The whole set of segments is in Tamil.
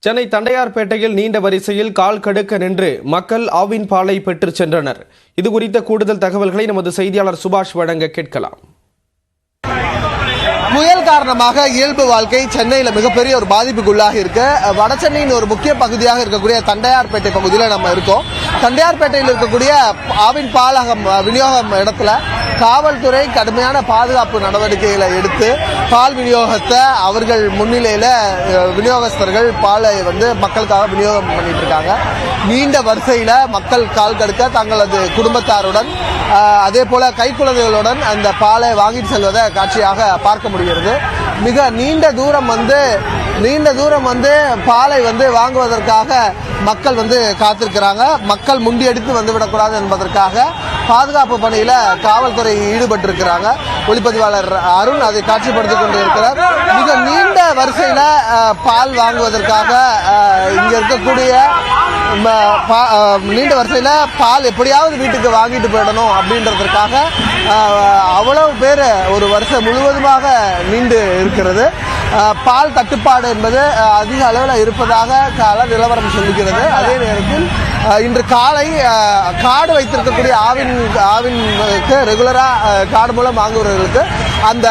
சென்னை தண்டையார்பேட்டையில் நீண்ட வரிசையில் கால் கடுக்க நின்று மக்கள் ஆவின் பாலை பெற்று சென்றனர். இது குறித்த கூடுதல் தகவல்களை நமது செய்தியாளர் சுபாஷ் வழங்க கேட்கலாம். புயல் காரணமாக இயல்பு வாழ்க்கை சென்னையில் மிகப்பெரிய ஒரு பாதிப்புக்குள்ளாக இருக்கு. வட சென்னையின் ஒரு முக்கிய பகுதியாக இருக்கக்கூடிய தண்டையார்பேட்டை பகுதியில் நம்ம இருக்கோம். தண்டையார்பேட்டையில் இருக்கக்கூடிய ஆவின் பாலகம் விநியோகம் இடத்துல காவல்துறை கடுமையான பாதுகாப்பு நடவடிக்கைகளை எடுத்து பால் விநியோகத்தை அவர்கள் முன்னிலையில் விநியோகஸ்தர்கள் பாலை மக்களுக்காக விநியோகம் பண்ணிட்டு இருக்காங்க. நீண்ட வரிசையில் மக்கள் கால் கடுக்க தங்களது குடும்பத்தாருடன் அதே போல கைக்குழந்தைகளுடன் அந்த பாலை வாங்கிட்டு செல்வதை காட்சியாக பார்க்க முடிகிறது. மிக நீண்ட தூரம் பாலை வாங்குவதற்காக மக்கள் காத்திருக்கிறாங்க. மக்கள் முண்டியடித்து வந்துவிடக்கூடாது என்பதற்காக பாதுகாப்பு பணியில காவல்துறை ஈடுபட்டிருக்கிறாங்க. ஒளிப்பதிவாளர் அருண் அதை காட்சிப்படுத்திக் கொண்டிருக்கிறார். மிக நீண்ட வரிசையில பால் வாங்குவதற்காக இங்க இருக்கக்கூடிய நீண்ட வரிசையில பால் எப்படியாவது வீட்டுக்கு வாங்கிட்டு போயிடணும் அப்படின்றதுக்காக அவ்வளவு பேர் ஒரு வருஷம் முழுவதுமாக நீண்டு இருக்கிறது. பால் தட்டுப்பாடு என்பது அதிக அளவில் இருப்பதாக கள நிலவரம் சொல்லுகிறது. அதே நேரத்தில் இன்று காலை கார்டு வைத்திருக்கக்கூடிய ஆவினுக்கு ரெகுலரா கார்டு மூலம் வாங்குபவர்களுக்கு அந்த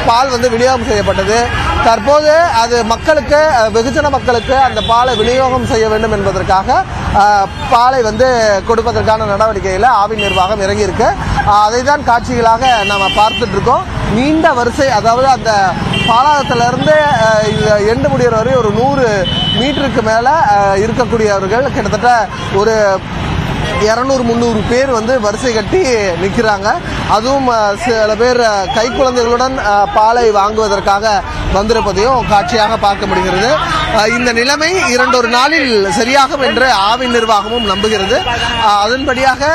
பால் விநியோகம் செய்யப்பட்டது. தற்போது அது மக்களுக்கு வெகுஜன மக்களுக்கு அந்த பாலை விநியோகம் செய்ய வேண்டும் என்பதற்காக பாலை கொடுப்பதற்கான நடவடிக்கையில் ஆவின் நிர்வாகம் இறங்கியிருக்கு. அதை தான் காட்சிகளாக நாம பார்த்துட்டு இருக்கோம். நீண்ட வரிசை, அதாவது அந்த பாலகத்திலிருந்து எண்டு முடிகிற வரை ஒரு 100 மீட்டருக்கு மேல இருக்கக்கூடியவர்கள் கிட்டத்தட்ட ஒரு 200-300 பேர் வரிசை கட்டி நிற்கிறாங்க. அதுவும் சில பேர் கைக்குழந்தைகளுடன் பாலை வாங்குவதற்காக வந்திருப்பதையும் காட்சியாக பார்க்க முடிகிறது. இந்த நிலைமை 2 நாளில் சரியாகும் என்று ஆவின் நிர்வாகமும் நம்புகிறது. அதன்படியாக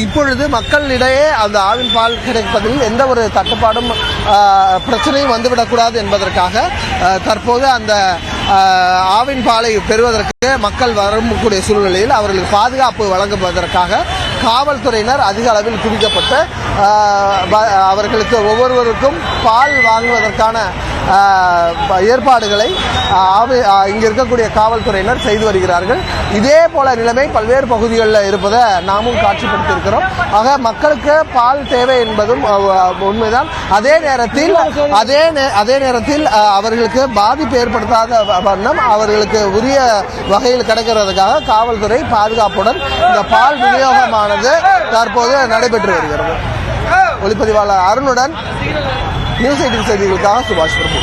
இப்பொழுது மக்களிடையே அந்த ஆவின் பால் கிடைப்பதில் எந்த ஒரு தட்டுப்பாடும் பிரச்சனையும் வந்துவிடக்கூடாது என்பதற்காக தற்போது அந்த ஆவின் பாலை பெறுவதற்கு மக்கள் வரக்கூடிய சூழ்நிலையில் அவர்களுக்கு பாதுகாப்பு வழங்குவதற்காக காவல்துறையினர் அதிக அளவில் குவிக்கப்பட்டு அவர்களுக்கு ஒவ்வொருவருக்கும் பால் வாங்குவதற்கான ஏற்பாடுகளை இங்க இருக்கக்கூடிய காவல்துறையினர் செய்து வருகிறார்கள். இதே போல நிலைமை பல்வேறு பகுதிகளில் இருப்பதை நாமும் காட்சிப்படுத்தியிருக்கிறோம். ஆக மக்களுக்கு பால் தேவை என்பதும் உண்மைதான். அதே நேரத்தில் அவர்களுக்கு பாதிப்பு ஏற்படுத்தாத வண்ணம் அவர்களுக்கு உரிய வகையில் கிடைக்கிறதுக்காக காவல்துறை பாதுகாப்புடன் இந்த பால் விநியோகமானது தற்போது நடைபெற்று வருகிறது. ஒளிப்பதிவாளர் அருணுடன் நியூஸ் 18 செய்திகளுக்காக சுபாஷ் பிரபு.